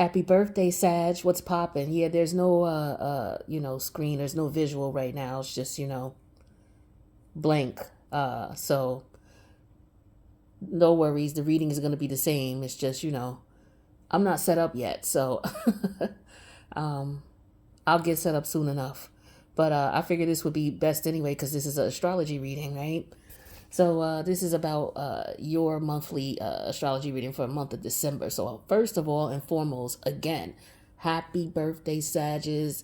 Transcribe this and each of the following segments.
Happy birthday, Sag. What's poppin'? Yeah, there's no screen. There's no visual right now. It's just, blank. So no worries. The reading is gonna be the same. It's just, I'm not set up yet. So um I'll get set up soon enough. But I figured this would be best anyway because this is an astrology reading, right? So this is about your monthly astrology reading for the month of December. So first of all and foremost, again, happy birthday, Sages.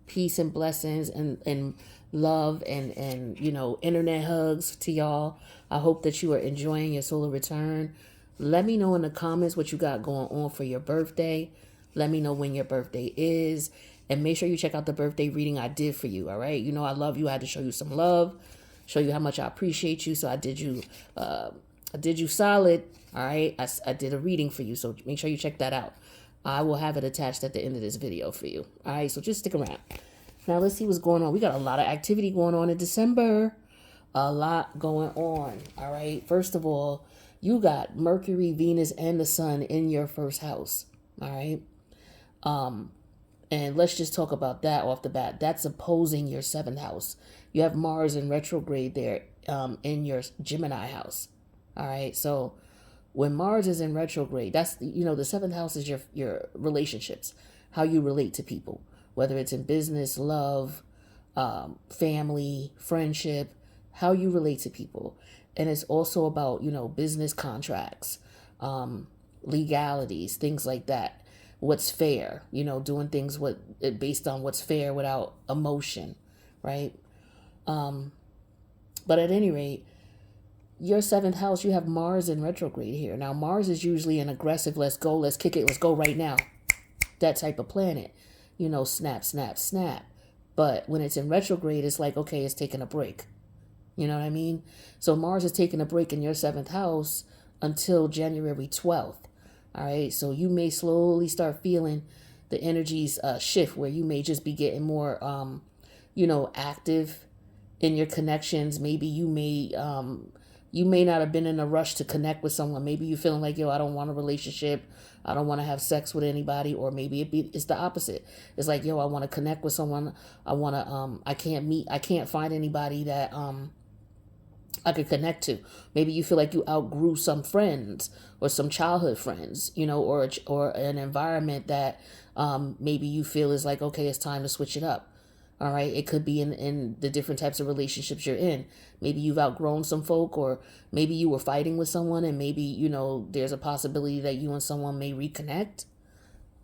Peace and blessings and love and internet hugs to y'all. I hope that you are enjoying your solar return. Let me know in the comments what you got going on for your birthday. Let me know when your birthday is. And make sure you check out the birthday reading I did for you, all right? You know I love you. I had to show you some love, show you how much I appreciate you. So I did you solid, all right? I did a reading for you, so make sure you check that out. I will have it attached at the end of this video for you. All right, so just stick around. Now let's see what's going on. We got a lot of activity going on in December. A lot going on. All right. First of all, you got Mercury, Venus, and the Sun in your first house. All right. And let's just talk about that off the bat. That's opposing your seventh house. You have Mars in retrograde there in your Gemini house. All right. So when Mars is in retrograde, that's, the seventh house is your relationships, how you relate to people, whether it's in business, love, family, friendship, how you relate to people. And it's also about, business contracts, legalities, things like that. What's fair, doing things based on what's fair without emotion, right? But at any rate, your seventh house, you have Mars in retrograde here. Now, Mars is usually an aggressive, let's go, let's kick it, let's go right now, that type of planet. Snap, snap, snap. But when it's in retrograde, it's like, okay, it's taking a break. You know what I mean? So Mars is taking a break in your seventh house until January 12th. All right. So you may slowly start feeling the energies shift where you may just be getting more, active in your connections. Maybe you may not have been in a rush to connect with someone. Maybe you're feeling like, I don't want a relationship. I don't want to have sex with anybody. Or maybe it's the opposite. It's like, I want to connect with someone. I can't find anybody that, I could connect to. Maybe you feel like you outgrew some friends or some childhood friends, or an environment that, maybe you feel is like, okay, it's time to switch it up. All right. It could be in the different types of relationships you're in. Maybe you've outgrown some folk, or maybe you were fighting with someone and maybe, there's a possibility that you and someone may reconnect.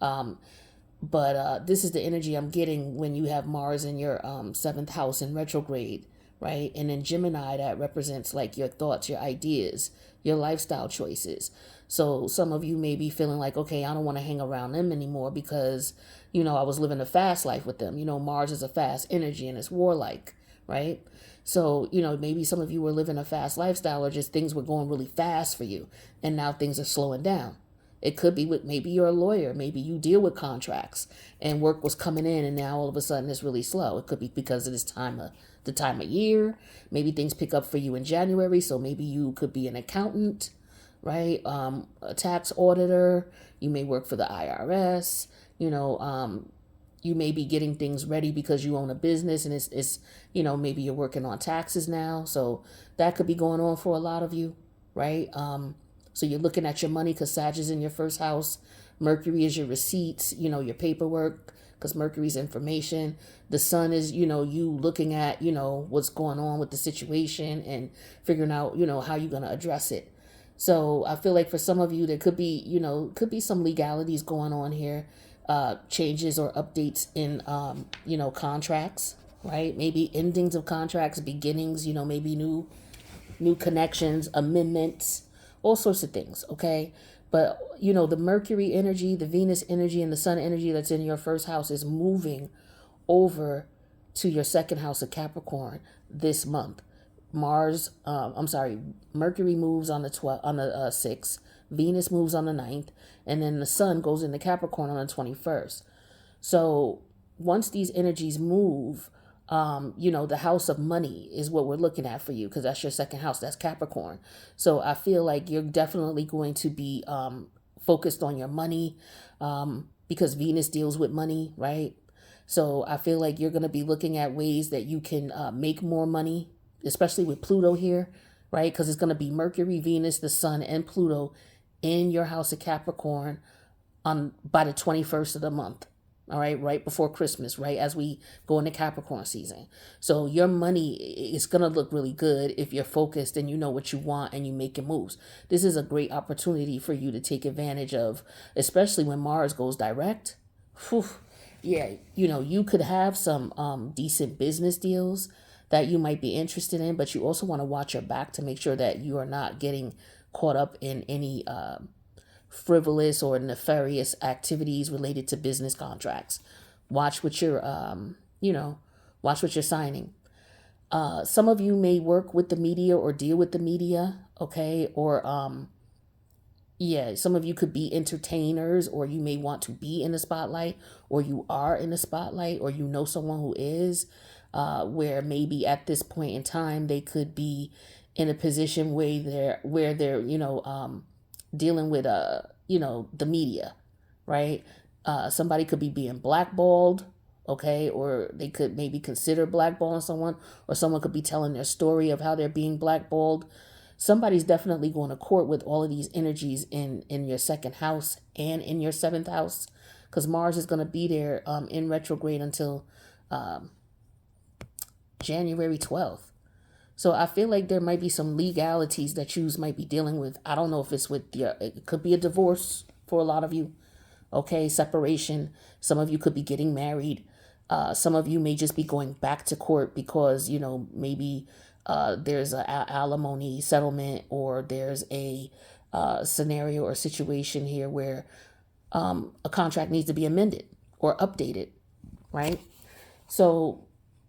But this is the energy I'm getting when you have Mars in your seventh house in retrograde, right? And in Gemini, that represents like your thoughts, your ideas, your lifestyle choices. So some of you may be feeling like, okay, I don't want to hang around them anymore because, I was living a fast life with them. Mars is a fast energy and it's warlike, right? So, maybe some of you were living a fast lifestyle, or just things were going really fast for you. And now things are slowing down. It could be with, maybe you're a lawyer, maybe you deal with contracts and work was coming in and now all of a sudden it's really slow. It could be because of the time of year. Maybe things pick up for you in January. So maybe you could be an accountant, right? A tax auditor. You may work for the IRS. You may be getting things ready because you own a business and it's maybe you're working on taxes now. So that could be going on for a lot of you, right? So you're looking at your money because Sag is in your first house. Mercury is your receipts, your paperwork, because Mercury's information. The Sun is, you looking at, what's going on with the situation and figuring out, how you're going to address it. So I feel like for some of you, there could be some legalities going on here, changes or updates in, contracts, right? Maybe endings of contracts, beginnings, maybe new connections, amendments, all sorts of things, okay? But, the Mercury energy, the Venus energy, and the Sun energy that's in your first house is moving over to your second house of Capricorn this month. Mercury moves on the 6th, Venus moves on the 9th, and then the Sun goes into Capricorn on the 21st. So once these energies move, the house of money is what we're looking at for you because that's your second house. That's Capricorn. So I feel like you're definitely going to be focused on your money, because Venus deals with money, right? So I feel like you're going to be looking at ways that you can make more money, especially with Pluto here, right? Because it's going to be Mercury, Venus, the Sun, and Pluto in your house of Capricorn on by the 21st of the month. All right before Christmas, right as we go into Capricorn season. So your money is going to look really good if you're focused and you know what you want and you making moves. This is a great opportunity for you to take advantage of, especially when Mars goes direct. Whew. Yeah, you could have some decent business deals that you might be interested in, but you also want to watch your back to make sure that you are not getting caught up in any frivolous or nefarious activities related to business contracts. Watch what you're, watch what you're signing. Some of you may work with the media or deal with the media, okay? Or, some of you could be entertainers, or you may want to be in the spotlight, or you are in the spotlight, or you know someone who is, where maybe at this point in time they could be in a position where they're dealing with the media, right? Somebody could be being blackballed, okay, or they could maybe consider blackballing someone, or someone could be telling their story of how they're being blackballed. Somebody's definitely going to court with all of these energies in your second house and in your seventh house, because Mars is going to be there in retrograde until January 12th. So I feel like there might be some legalities that you might be dealing with. I don't know if it's it could be a divorce for a lot of you. Okay, separation. Some of you could be getting married. Some of you may just be going back to court because, maybe there's a alimony settlement, or there's a scenario or situation here where a contract needs to be amended or updated, right? So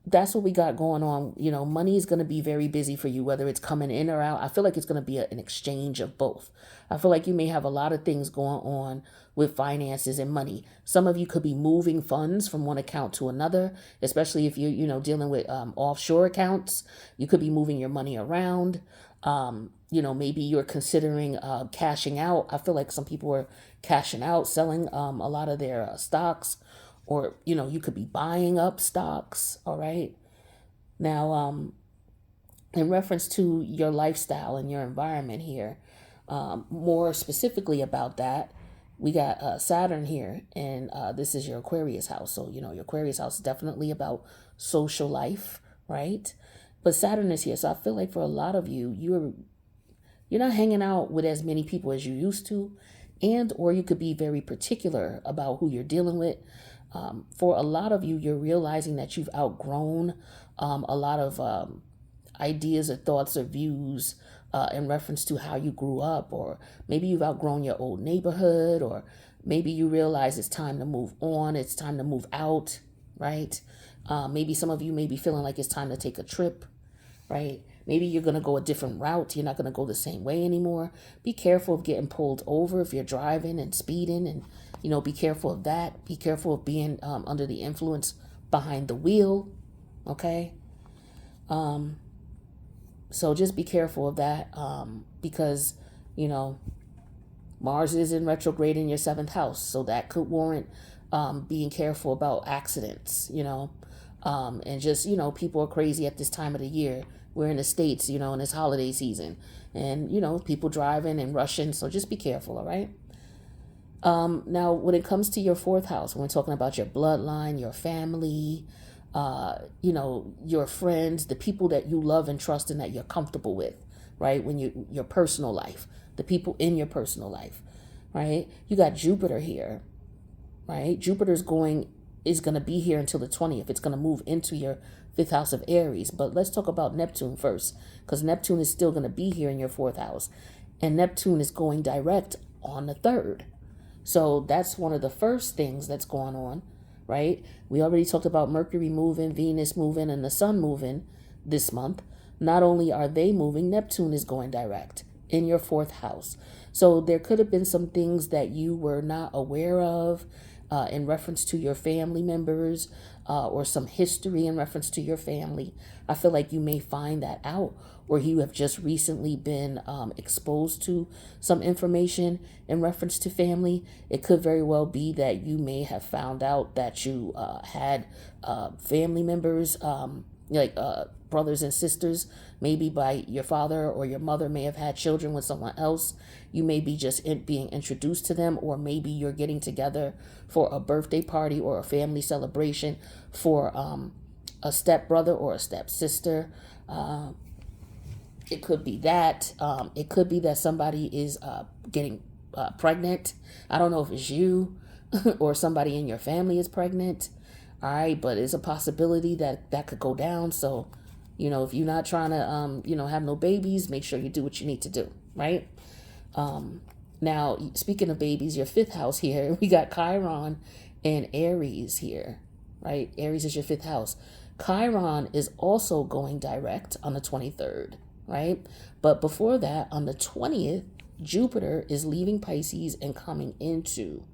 that's what we got going on. Money is going to be very busy for you, whether it's coming in or out. I feel like it's going to be an exchange of both. I feel like you may have a lot of things going on with finances and money. Some of you could be moving funds from one account to another, especially if you're, dealing with offshore accounts. You could be moving your money around. Maybe you're considering cashing out. I feel like some people are cashing out, selling a lot of their stocks. Or, you could be buying up stocks, all right? Now, in reference to your lifestyle and your environment here, more specifically about that, we got Saturn here, and this is your Aquarius house. So, your Aquarius house is definitely about social life, right? But Saturn is here, so I feel like for a lot of you, you're not hanging out with as many people as you used to, or you could be very particular about who you're dealing with. For a lot of you, you're realizing that you've outgrown a lot of ideas or thoughts or views in reference to how you grew up, or maybe you've outgrown your old neighborhood, or maybe you realize it's time to move on, it's time to move out, right? Maybe some of you may be feeling like it's time to take a trip, right? Maybe you're going to go a different route. You're not going to go the same way anymore. Be careful of getting pulled over if you're driving and speeding, and be careful of that. Be careful of being under the influence behind the wheel, okay? So just be careful of that because, Mars is in retrograde in your seventh house. So that could warrant being careful about accidents, and just, people are crazy at this time of the year. We're in the States, in this holiday season, and, people driving and rushing. So just be careful, all right? Now, when it comes to your fourth house, when we're talking about your bloodline, your family, your friends, the people that you love and trust and that you're comfortable with, right? When your personal life, the people in your personal life, right? You got Jupiter here, right? Jupiter's is going to be here until the 20th. It's going to move into your fifth house of Aries. But let's talk about Neptune first, because Neptune is still going to be here in your fourth house. And Neptune is going direct on the 3rd. So that's one of the first things that's going on, right? We already talked about Mercury moving, Venus moving, and the Sun moving this month. Not only are they moving, Neptune is going direct in your fourth house. So there could have been some things that you were not aware of in reference to your family members, or some history in reference to your family. I feel like you may find that out, or you have just recently been exposed to some information in reference to family. It could very well be that you may have found out that you had family members, brothers and sisters, maybe by your father or your mother may have had children with someone else. You may be just being introduced to them, or maybe you're getting together for a birthday party or a family celebration for a stepbrother or a stepsister. It could be that. It could be that somebody is getting pregnant. I don't know if it's you or somebody in your family is pregnant. All right, but it's a possibility that that could go down. So, if you're not trying to, have no babies, make sure you do what you need to do, right? Now, speaking of babies, your fifth house here, we got Chiron and Aries here, right? Aries is your fifth house. Chiron is also going direct on the 23rd, right? But before that, on the 20th, Jupiter is leaving Pisces and coming into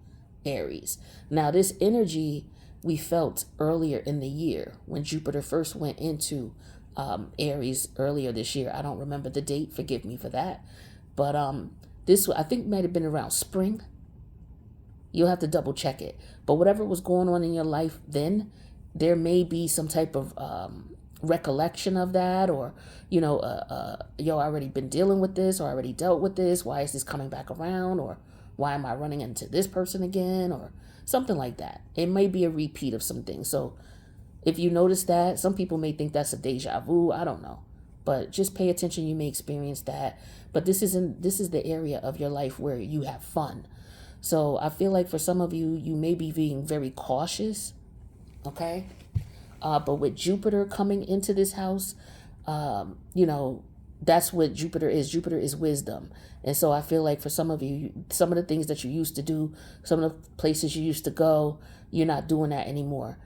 Aries. Now, this energy we felt earlier in the year when Jupiter first went into Aries earlier this year. I don't remember the date. Forgive me for that. But this, I think, might have been around spring. You'll have to double check it. But whatever was going on in your life then, there may be some type of recollection of that, or, I already been dealing with this, or I already dealt with this. Why is this coming back around? Or why am I running into this person again? Or something like that. It may be a repeat of some things. So if you notice that, some people may think that's a deja vu. I don't know. But just pay attention. You may experience that. But this is the area of your life where you have fun. So I feel like for some of you, you may be being very cautious. Okay. But with Jupiter coming into this house, that's what Jupiter is. Jupiter is wisdom. And so I feel like for some of you, some of the things that you used to do, some of the places you used to go, you're not doing that anymore.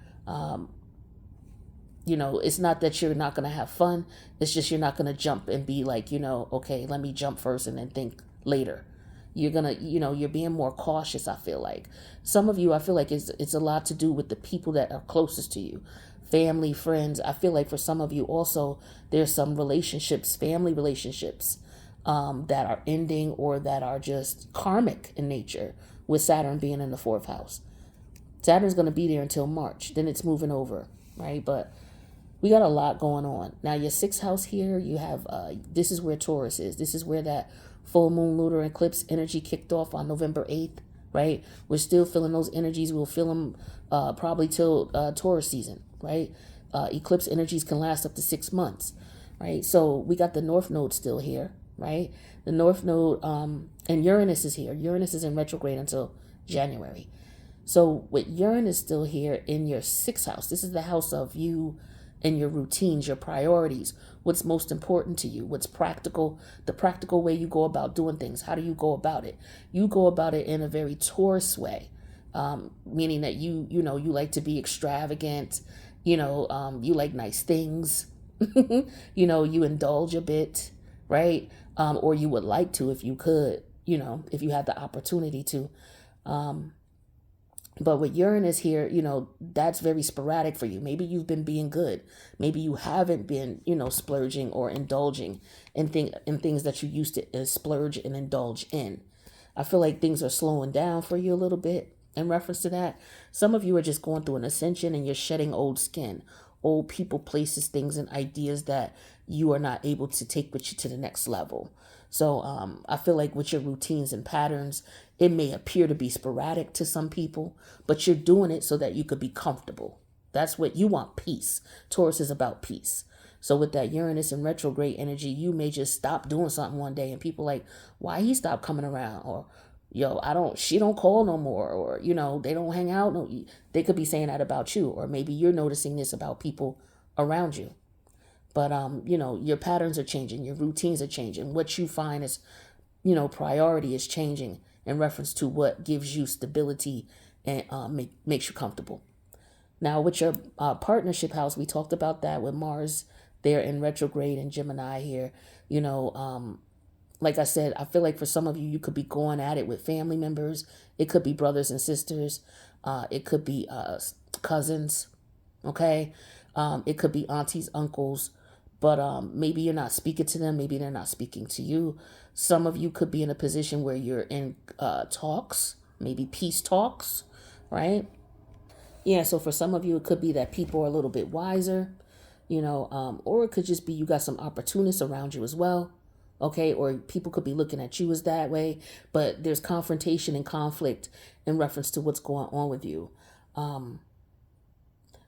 It's not that you're not going to have fun. It's just you're not going to jump and be like, okay, let me jump first and then think later. You're going to, you're being more cautious, I feel like. Some of you, I feel like it's a lot to do with the people that are closest to you. Family, friends. I feel like for some of you also, there's some relationships, family relationships, that are ending or that are just karmic in nature, with Saturn being in the fourth house. Saturn's going to be there until March. Then it's moving over, right? But we got a lot going on. Now, your sixth house here, you have, this is where Taurus is. This is where that full moon lunar eclipse energy kicked off on November 8th, right? We're still feeling those energies. We'll feel them probably till Taurus season, right? Eclipse energies can last up to 6 months, right? So we got the North Node still here, right? The North Node, and Uranus is here. Uranus is in retrograde until January. So with Uranus still here in your sixth house, this is the house of you and your routines, your priorities, what's most important to you, what's practical, the practical way you go about doing things. How do you go about it? You go about it in a very Taurus way, meaning that you like to be extravagant, you like nice things, you indulge a bit, right? Or you would like to if you could, if you had the opportunity to. But with Uranus here, that's very sporadic for you. Maybe you've been being good. Maybe you haven't been, splurging or indulging in things that you used to splurge and indulge in. I feel like things are slowing down for you a little bit in reference to that. Some of you are just going through an ascension and you're shedding old skin, old people, places, things, and ideas that you are not able to take with you to the next level. So I feel like with your routines and patterns, it may appear to be sporadic to some people, but you're doing it so that you could be comfortable. That's what you want, peace. Taurus is about peace. So with that Uranus and retrograde energy, you may just stop doing something one day and people like, why he stopped coming around? Or, she don't call no more. Or, they don't hang out. No, they could be saying that about you. Or maybe you're noticing this about people around you. But, your patterns are changing. Your routines are changing. What you find is, priority is changing in reference to what gives you stability and makes you comfortable. Now, with your partnership house, we talked about that with Mars there in retrograde and Gemini here. Like I said, I feel like for some of you, you could be going at it with family members. It could be brothers and sisters. It could be cousins. Okay. It could be aunties, uncles. but maybe you're not speaking to them. Maybe they're not speaking to you. Some of you could be in a position where you're in talks, maybe peace talks, right? Yeah, so for some of you, it could be that people are a little bit wiser, or it could just be you got some opportunists around you as well. Okay, or people could be looking at you as that way, but there's confrontation and conflict in reference to what's going on with you.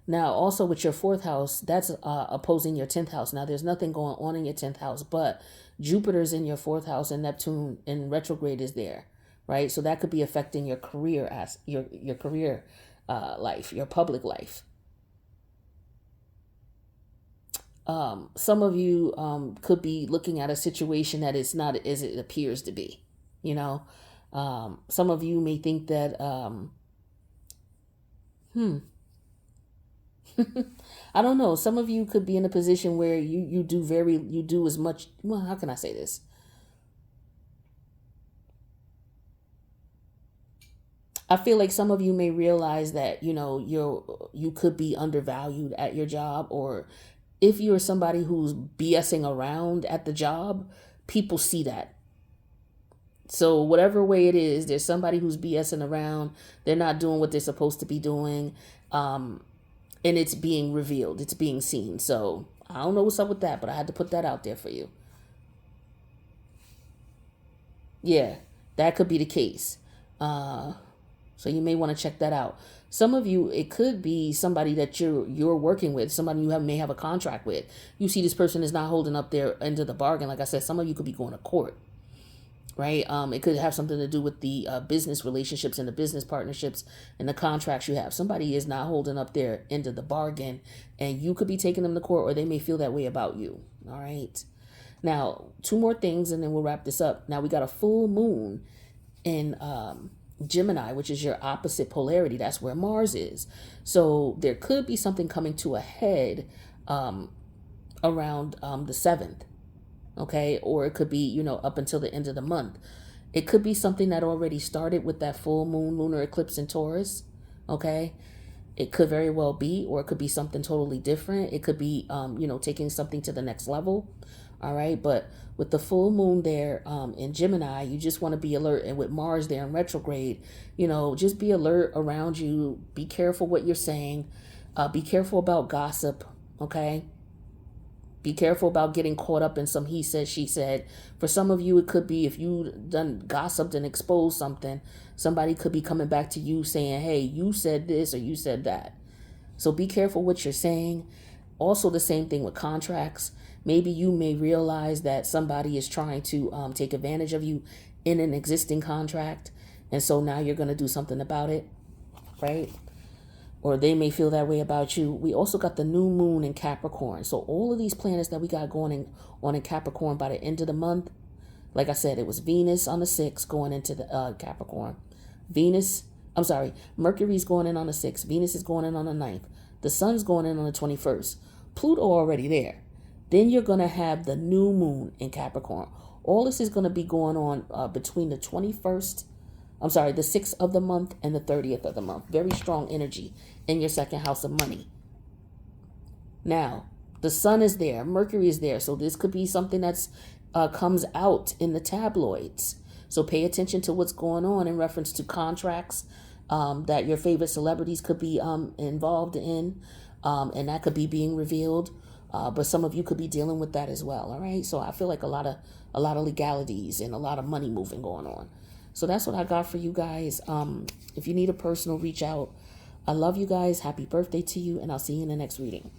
Now, also with your fourth house, that's opposing your 10th house. Now, there's nothing going on in your 10th house, but Jupiter's in your fourth house and Neptune in retrograde is there, right? So that could be affecting your career, as your career life, your public life. Some of you could be looking at a situation that is not as it appears to be. Some of you may think that, I don't know. Some of you could be in a position where you do as much. Well, how can I say this? I feel like some of you may realize that you could be undervalued at your job, or if you're somebody who's BSing around at the job, people see that. So whatever way it is, there's somebody who's BSing around. They're not doing what they're supposed to be doing, and it's being revealed. It's being seen. So I don't know what's up with that, but I had to put that out there for you. Yeah, that could be the case. So you may want to check that out. Some of you, it could be somebody that you're working with, somebody you may have a contract with. You see this person is not holding up their end of the bargain. Like I said, some of you could be going to court, right? It could have something to do with the business relationships and the business partnerships and the contracts you have. Somebody is not holding up their end of the bargain, and you could be taking them to court, or they may feel that way about you. All right. Now, two more things, and then we'll wrap this up. Now, we got a full moon in Gemini, which is your opposite polarity. That's where Mars is. So there could be something coming to a head around the 7th. Okay. Or it could be, up until the end of the month. It could be something that already started with that full moon lunar eclipse in Taurus. Okay. It could very well be, or it could be something totally different. It could be, taking something to the next level. All right. But with the full moon there in Gemini, you just want to be alert. And with Mars there in retrograde, just be alert around you. Be careful what you're saying. Be careful about gossip. Okay. Be careful about getting caught up in some he said, she said. For some of you, it could be if you done gossiped and exposed something, somebody could be coming back to you saying, hey, you said this or you said that. So be careful what you're saying. Also, the same thing with contracts. Maybe you may realize that somebody is trying to take advantage of you in an existing contract. And so now you're going to do something about it, right? Or they may feel that way about you. We also got the new moon in Capricorn. So all of these planets that we got going on in Capricorn by the end of the month, like I said, it was Venus on the 6th going into the Capricorn. Mercury's going in on the 6th. Venus is going in on the 9th. The sun's going in on the 21st. Pluto already there. Then you're going to have the new moon in Capricorn. All this is going to be going on between the 6th of the month and the 30th of the month. Very strong energy in your second house of money. Now, the sun is there. Mercury is there. So this could be something that's comes out in the tabloids. So pay attention to what's going on in reference to contracts that your favorite celebrities could be involved in. And that could be being revealed. But some of you could be dealing with that as well. All right. So I feel like a lot of legalities and a lot of money moving going on. So that's what I got for you guys. If you need a personal, reach out. I love you guys. Happy birthday to you. And I'll see you in the next reading.